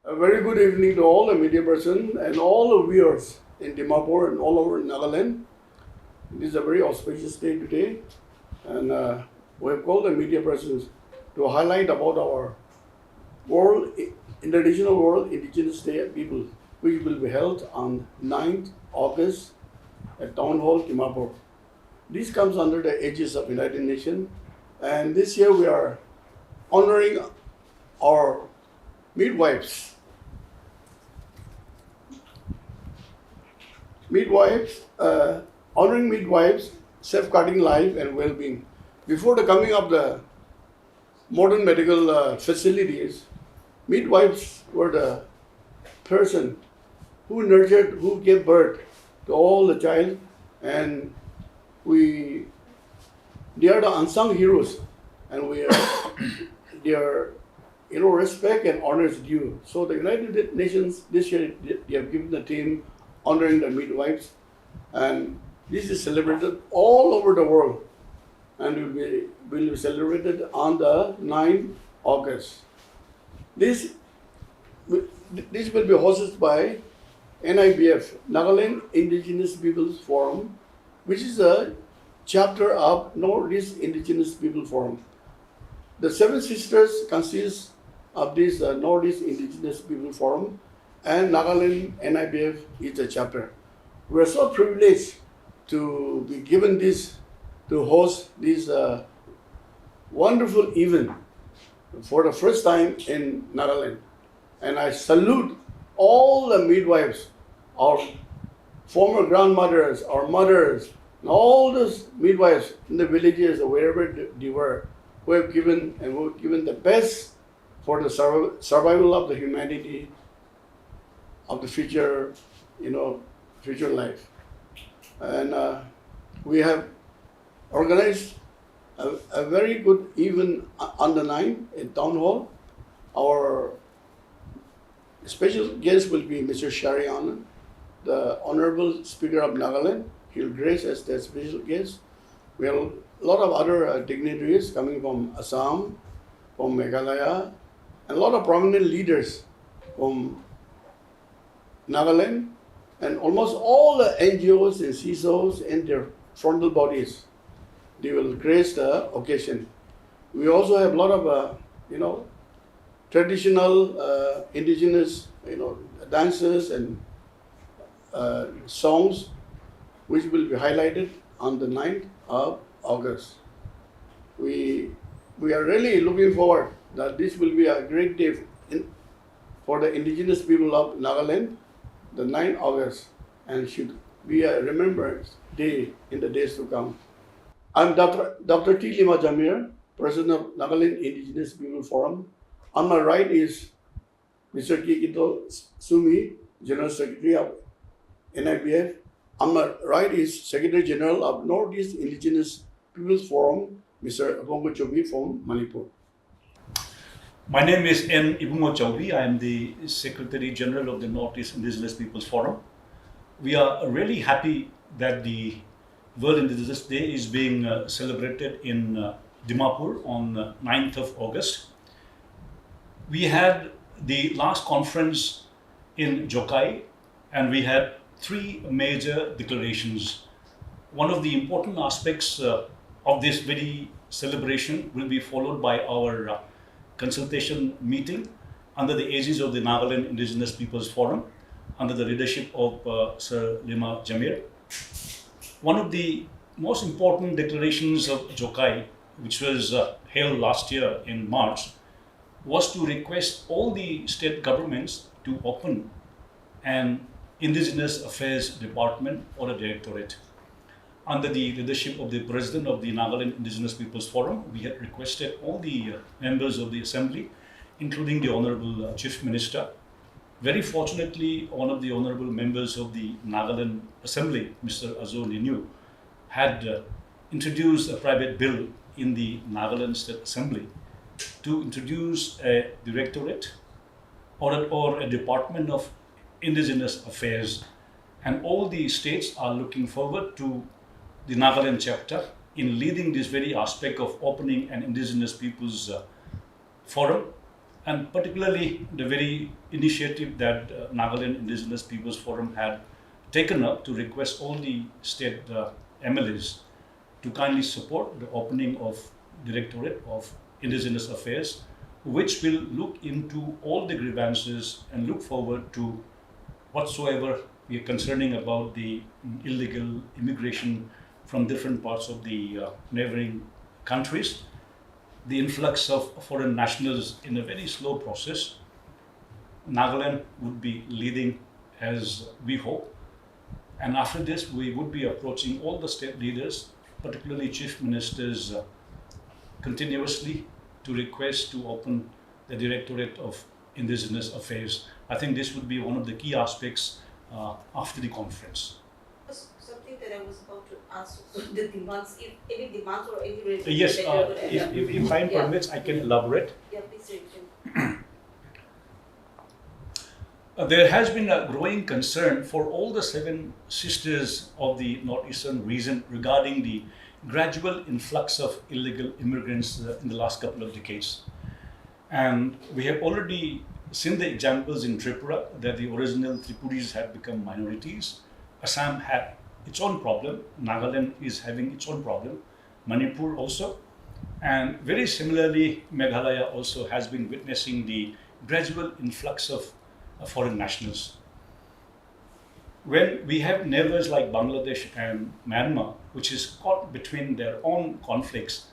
A very good evening to all the media person and all the viewers in Dimapur and all over Nagaland. This is a very auspicious day today, and we have called the media persons to highlight about our World International World Indigenous Day of People, which will be held on 9th August at Town Hall, Dimapur. This comes under the aegis of United Nations, and this year we are honoring our midwives. Honoring midwives, safeguarding life and well-being. Before the coming of the modern medical facilities, midwives were the person who nurtured, who gave birth to all the child, and they are the unsung heroes, and their respect and honor is due. So the United Nations this year they have given the theme honoring the midwives, and this is celebrated all over the world, and will be celebrated on the 9th August. This will be hosted by NIPF, Nagaland Indigenous Peoples Forum, which is a chapter of Northeast Indigenous People Forum. The Seven Sisters consists of this Northeast Indigenous People Forum, and Nagaland NIPF is a chapter. We are so privileged to be given this, to host this wonderful event for the first time in Nagaland. And I salute all the midwives, our former grandmothers, our mothers, and all those midwives in the villages or wherever they were, who have given the best for the survival of the humanity of the future, future life. And we have organized a very good event on the 9th in Town Hall. Our special guest will be Mr. Shari Anand, the Honorable Speaker of Nagaland. He'll grace as the special guest. We have a lot of other dignitaries coming from Assam, from Meghalaya, and a lot of prominent leaders from Nagaland, and almost all the NGOs and CISOs and their frontal bodies. They will grace the occasion. We also have a lot of, traditional indigenous, dances and songs, which will be highlighted on the 9th of August. We are really looking forward that this will be a great day for the indigenous people of Nagaland, the 9th August, and should be a remembrance day in the days to come. I'm Dr. T. Lima Jamir, President of Nagaland Indigenous People Forum. On my right is Mr. Kikito Sumi, General Secretary of NIPF. On my right is Secretary General of Northeast Indigenous Peoples Forum, Mr. Abongo Chobi from Manipur. My name is N. Ibungo Chaubi. I am the Secretary General of the Northeast Indigenous Peoples Forum. We are really happy that the World Indigenous Day is being celebrated in Dimapur on 9th of August. We had the last conference in Jokai, and we had three major declarations. One of the important aspects of this very celebration will be followed by our consultation meeting under the aegis of the Nagaland Indigenous Peoples Forum, under the leadership of Sir Lima Jamir. One of the most important declarations of Jokai, which was held last year in March, was to request all the state governments to open an Indigenous Affairs Department or a directorate. Under the leadership of the President of the Nagaland Indigenous Peoples Forum, we had requested all the members of the Assembly, including the Honorable Chief Minister. Very fortunately, one of the Honorable members of the Nagaland Assembly, Mr. Azo Linu, had introduced a private bill in the Nagaland State Assembly to introduce a directorate or a Department of Indigenous Affairs. And all the states are looking forward to the Nagaland chapter in leading this very aspect of opening an Indigenous peoples forum, and particularly the very initiative that Nagaland Indigenous Peoples Forum had taken up to request all the state MLAs to kindly support the opening of Directorate of Indigenous Affairs, which will look into all the grievances and look forward to whatsoever we are concerning about the illegal immigration from different parts of the neighboring countries, the influx of foreign nationals in a very slow process. Nagaland would be leading, as we hope, and after this we would be approaching all the state leaders, particularly chief ministers, continuously to request to open the Directorate of Indigenous Affairs. I think this would be one of the key aspects after the conference. Something that I was about to ask, so the demands, if any demands or any Yes, that you're gonna if time Yeah. permits, I can elaborate. Yeah, please, sir, you can. There has been a growing concern for all the 7 sisters of the northeastern region regarding the gradual influx of illegal immigrants in the last couple of decades. And we have already seen the examples in Tripura that the original Tripuris had become minorities. Assam had its own problem. Nagaland is having its own problem. Manipur also. And very similarly, Meghalaya also has been witnessing the gradual influx of foreign nationals. When we have neighbors like Bangladesh and Myanmar, which is caught between their own conflicts,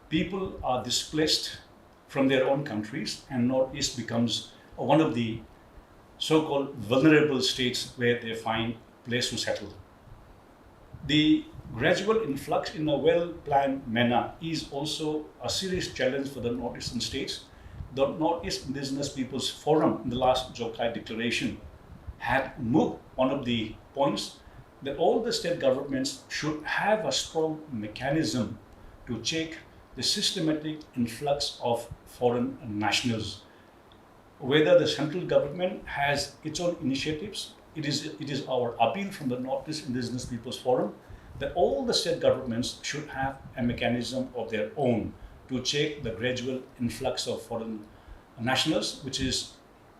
people are displaced from their own countries, and Northeast becomes one of the so-called vulnerable states where they find place to settle. The gradual influx in a well-planned manner is also a serious challenge for the northeastern states. The Northeast Indigenous Peoples Forum in the last Jokai Declaration had moved one of the points that all the state governments should have a strong mechanism to check the systematic influx of foreign nationals. Whether the central government has its own initiatives, it is our appeal from the Northeast Indigenous Peoples Forum that all the state governments should have a mechanism of their own to check the gradual influx of foreign nationals, which is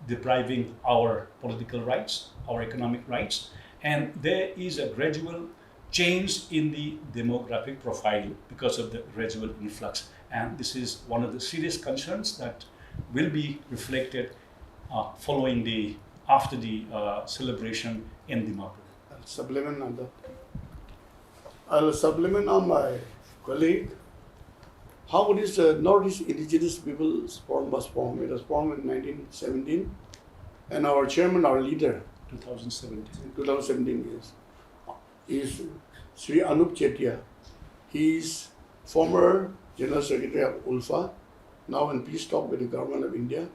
depriving our political rights, our economic rights, and there is a gradual change in the demographic profile because of the gradual influx. And this is one of the serious concerns that will be reflected after the celebration in Dimapur. I'll supplement on my colleague. How it is the Northeast Indigenous Peoples Forum was formed. It was formed in 1917, and our chairman, our leader, 2017. yes, is Sri Anup Chetia. He is former General Secretary of ULFA, now in peace talk with the government of India.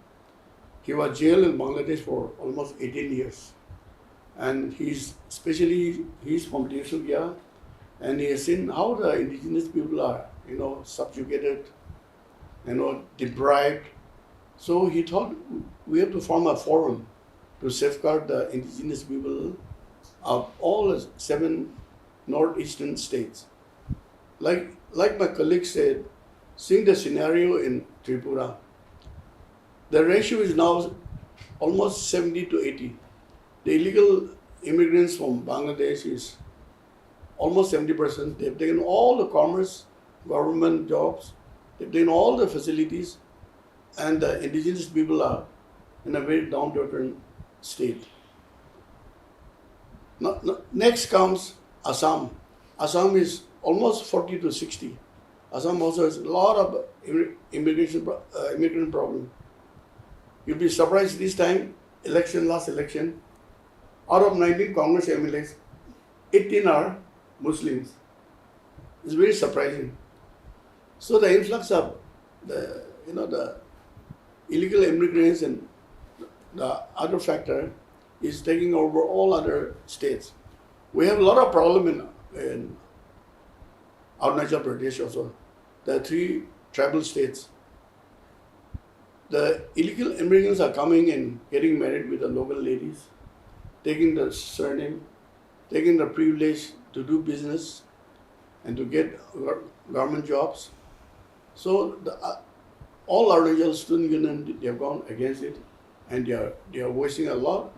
He was jailed in Bangladesh for almost 18 years. And he's from Desugya, and he has seen how the indigenous people are, subjugated, deprived. So he thought we have to form a forum to safeguard the indigenous people of all the 7 northeastern states. Like my colleague said, seeing the scenario in Tripura, the ratio is now almost 70 to 80. The illegal immigrants from Bangladesh is almost 70%. They've taken all the commerce, government jobs, they've taken all the facilities, and the indigenous people are in a very down-to-earth state. Next comes Assam. Assam is almost 40 to 60. Assam also has a lot of immigrant problem. You'll be surprised this time, last election, out of 19 Congress MLAs, 18 are Muslims. It's very surprising. So the influx of the illegal immigrants and the other factor is taking over all other states. We have a lot of problem in Arunachal Pradesh also. There are 3 tribal states. The illegal immigrants are coming and getting married with the local ladies, taking the surname, taking the privilege to do business, and to get government jobs. So all our regional student union, they have gone against it, and they are voicing a lot,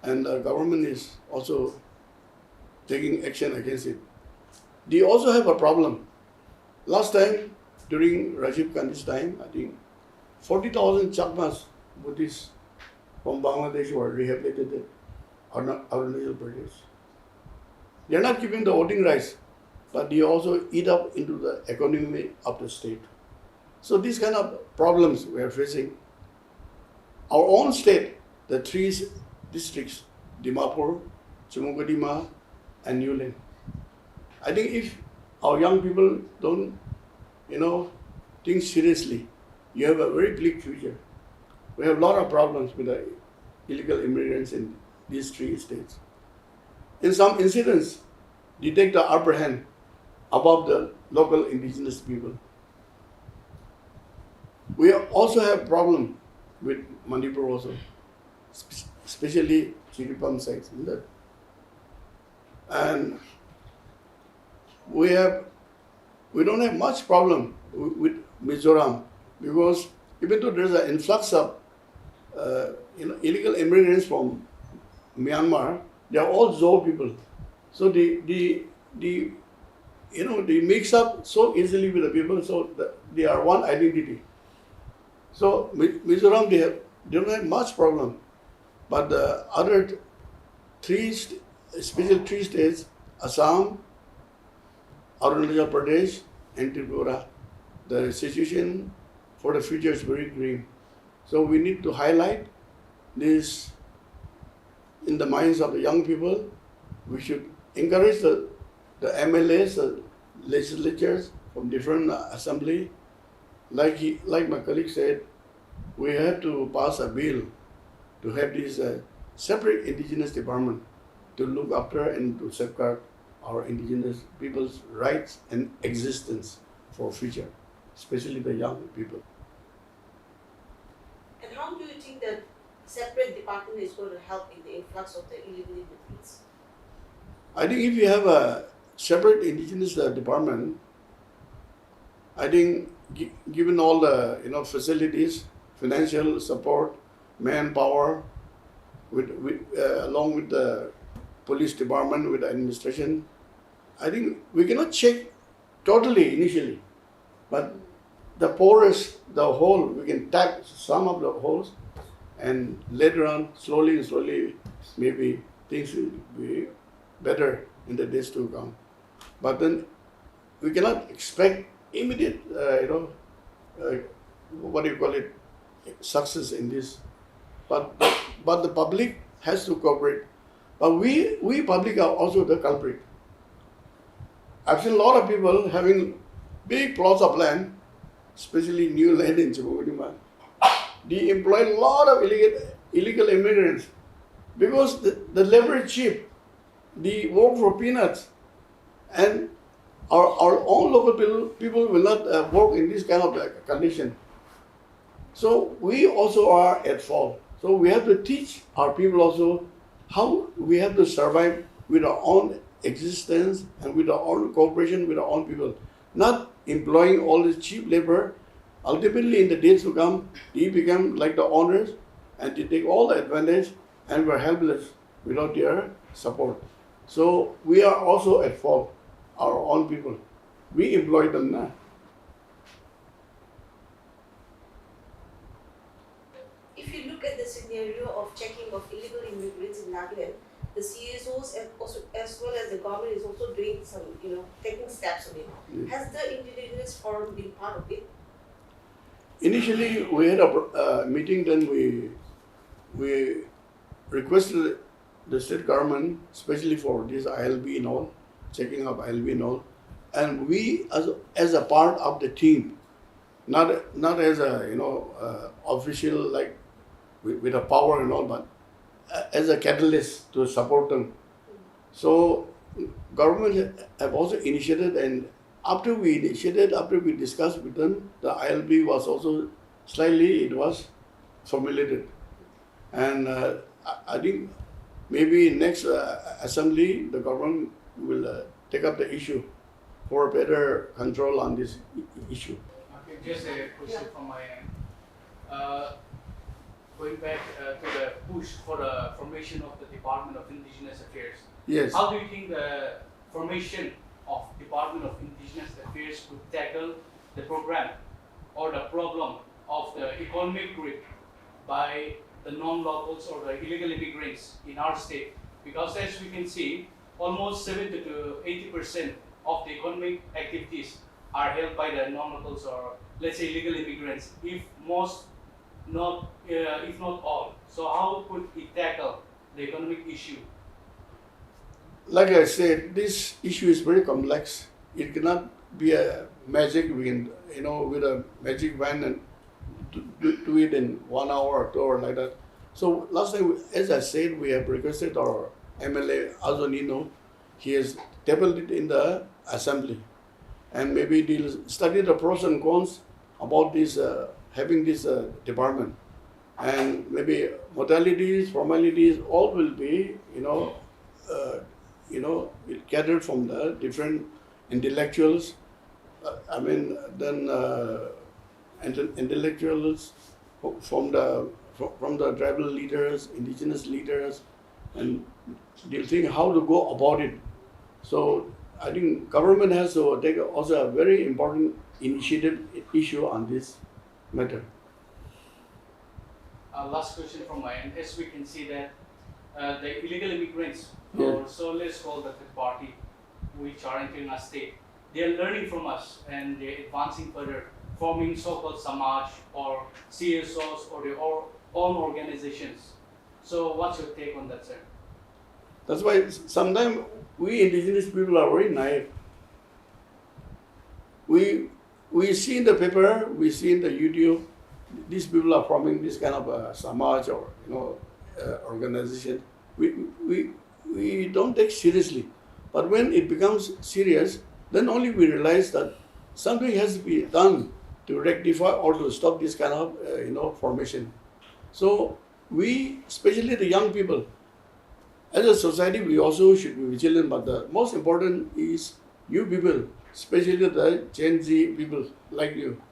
and the government is also taking action against it. They also have a problem. Last time, during Rajiv Gandhi's time, I think 40,000 Chakmas Buddhists from Bangladesh were rehabilitated or not Arunachal Pradesh. They are not giving the voting rights, but they also eat up into the economy of the state. So these kind of problems we are facing. Our own state, the three districts, Dimapur, Chumugadima, and Newland. I think if our young people don't, think seriously, you have a very bleak future. We have a lot of problems with the illegal immigrants in these three states. In some incidents, they take the upper hand above the local indigenous people. We also have problem with Manipur also, especially Chiripam sites. And we don't have much problem with Mizoram, because even though there's an influx of illegal immigrants from Myanmar, they are all Zoe people. So they mix up so easily with the people, so they are one identity. So Mizoram, they don't have much problem, but the other especially three states, Assam, Arunachal Pradesh, and Tripura, the situation for the future is very grim. So we need to highlight this in the minds of the young people. We should encourage the MLAs, the legislatures from different assembly. Like my colleague said, we have to pass a bill to have this separate indigenous department to look after and to safeguard our indigenous people's rights and existence for future, especially the young people. And how do you think that separate department is going to help in the influx of the illegal immigrants? I think if you have a separate indigenous department, I think given all the facilities, financial support, manpower, along with the police department, with the administration, I think we cannot check totally initially, but the porous, the hole, we can tap some of the holes, and later on, slowly, maybe things will be better in the days to come. But then we cannot expect immediate, success in this. But the public has to cooperate. But we public are also the culprit. I've seen a lot of people having big plots of land, especially new land in Chibukudima. They employ a lot of illegal immigrants because the labor is cheap. They work for peanuts, and our own local people will not work in this kind of condition. So we also are at fault. So we have to teach our people also how we have to survive with our own existence and with our own cooperation with our own people, not employing all this cheap labor. Ultimately, in the days to come, they become like the owners, and they take all the advantage, and we're helpless without their support. So we are also at fault, our own people. We employ them now. If you look at the scenario of checking of illegal immigrants in Nagaland, the CSOs and also, as well as the government is also doing some, taking steps on it. Yes. Has the Indigenous Forum been part of it? Initially, we had a meeting. Then we requested the state government, especially for this ILB and all, checking up ILB and all, and we as a part of the team, not as a official like with a power and all, but as a catalyst to support them. So government have also initiated, and after we discussed with them, the ILB was also it was formulated. And I think maybe next assembly, the government will take up the issue for better control on this issue. Okay, just a question from my end. Going back to the push for the formation of the Department of Indigenous Affairs. Yes. How do you think the formation of Department of Indigenous Affairs could tackle the program or the problem of the economic grip by the non-locals or the illegal immigrants in our state? Because as we can see, almost 70 to 80% of the economic activities are held by the non-locals or let's say illegal immigrants, if not all. So how could it tackle the economic issue? Like I said, this issue is very complex. It cannot be a magic we can, with a magic wand and do it in 1 hour or 2 hours like that. So last time, as I said, we have requested our MLA Azonino. He has tabled it in the assembly, and maybe they'll study the pros and cons about this having this department, and maybe modalities, formalities, all will be gathered from the different intellectuals. Intellectuals from the tribal leaders, indigenous leaders, and they'll think how to go about it. So I think government has to take also a very important initiative issue on this matter. Last question from my end. As we can see that the illegal immigrants, Yeah. or so let's call the third party, which are entering our state, they are learning from us and they're advancing further, forming so-called Samaj or CSOs or their own organizations. So what's your take on that, sir? That's why sometimes we indigenous people are very naive. We see in the paper, we see in the YouTube, these people are forming this kind of Samaj or organization. We don't take seriously, but when it becomes serious, then only we realize that something has to be done to rectify or to stop this kind of formation. So we, especially the young people, as a society, we also should be vigilant. But the most important is you people, especially the Gen Z people like you.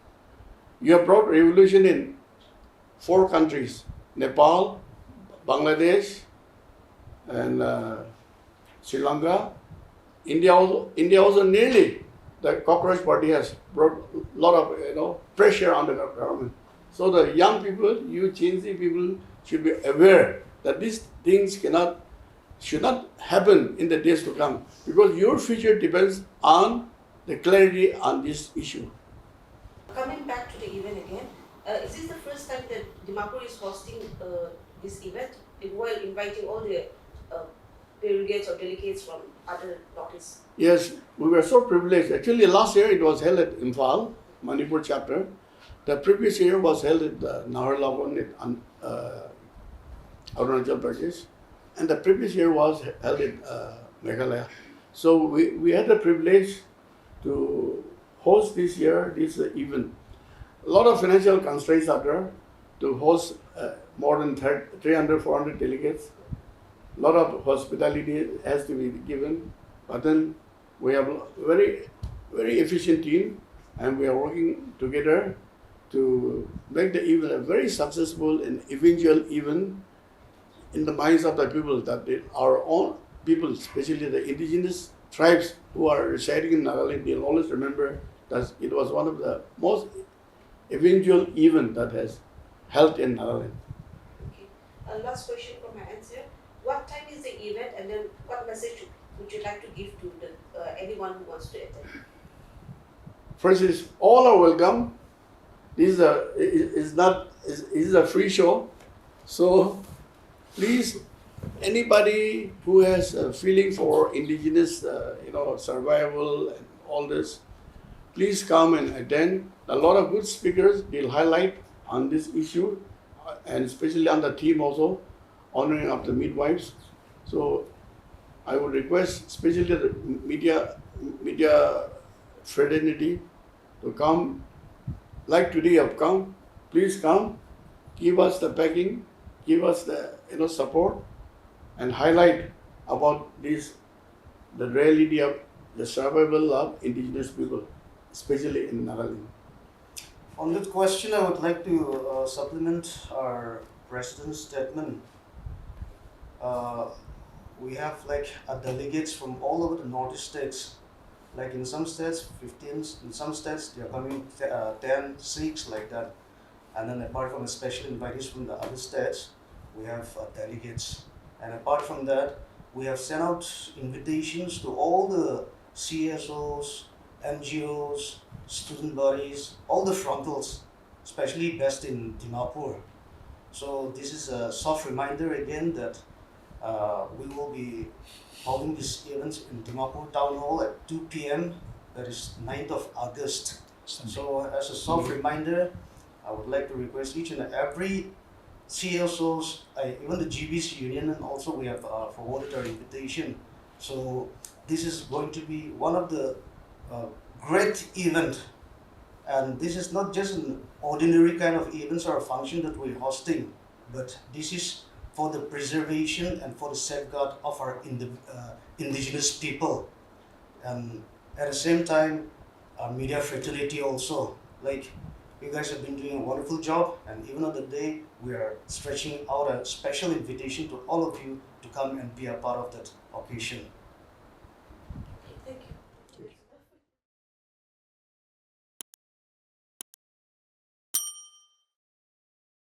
You have brought revolution in 4 countries: Nepal, Bangladesh, and Sri Lanka. India also nearly, the Cockroach Party has brought a lot of pressure on the government. So the young people, you Gen Z people, should be aware that these things should not happen in the days to come, because your future depends on the clarity on this issue. Coming back to the event again, is this the first time that Dimapur is hosting this event while inviting all the delegates or delegates from other Northeast? Yes, we were so privileged. Actually, last year it was held at Imphal, Manipur chapter. The previous year was held at Naharlagun in Arunachal Pradesh. And the previous year was held in Meghalaya. So we had the privilege to host this year this event. A lot of financial constraints are there to host more than 300, 400 delegates. A lot of hospitality has to be given. But then we have a very, very efficient team, and we are working together to make the event a very successful and eventual event in the minds of the people, that our own people, especially the indigenous tribes who are residing in Nagaland, they'll always remember that it was one of the most eventual event that has held in Nagaland. Okay. Last question from my answer. What time is the event, and then what message would you like to give to anyone who wants to attend? First is all are welcome. This is a free show, so please, anybody who has a feeling for indigenous, survival and all this, please come and attend. A lot of good speakers, they'll highlight on this issue, and especially on the theme also, honoring of the midwives. So I would request, especially the media fraternity, to come. Like today you have come, please come, give us the backing, give us the support, and highlight about this, the reality of the survival of indigenous people, especially in Nagaland. On that question, I would like to supplement our president's statement. We have like delegates from all over the northeast states. Like in some states, 15. In some states, they are coming 10, 6, like that. And then apart from the special invitees from the other states, we have delegates. And apart from that, we have sent out invitations to all the CSOs, NGOs, student bodies, all the frontals, especially based in Dimapur. So this is a soft reminder again that we will be holding this event in Dimapur Town Hall at 2 p.m. That is 9th of August. So as a soft reminder, I would like to request each and every CSOs, even the GBC Union, and also we have forwarded our invitation. So this is going to be one of the great event, and this is not just an ordinary kind of events or a function that we're hosting, but this is for the preservation and for the safeguard of our indigenous people, and at the same time, media fraternity also. Like, you guys have been doing a wonderful job, and even on the day, we are stretching out a special invitation to all of you to come and be a part of that occasion.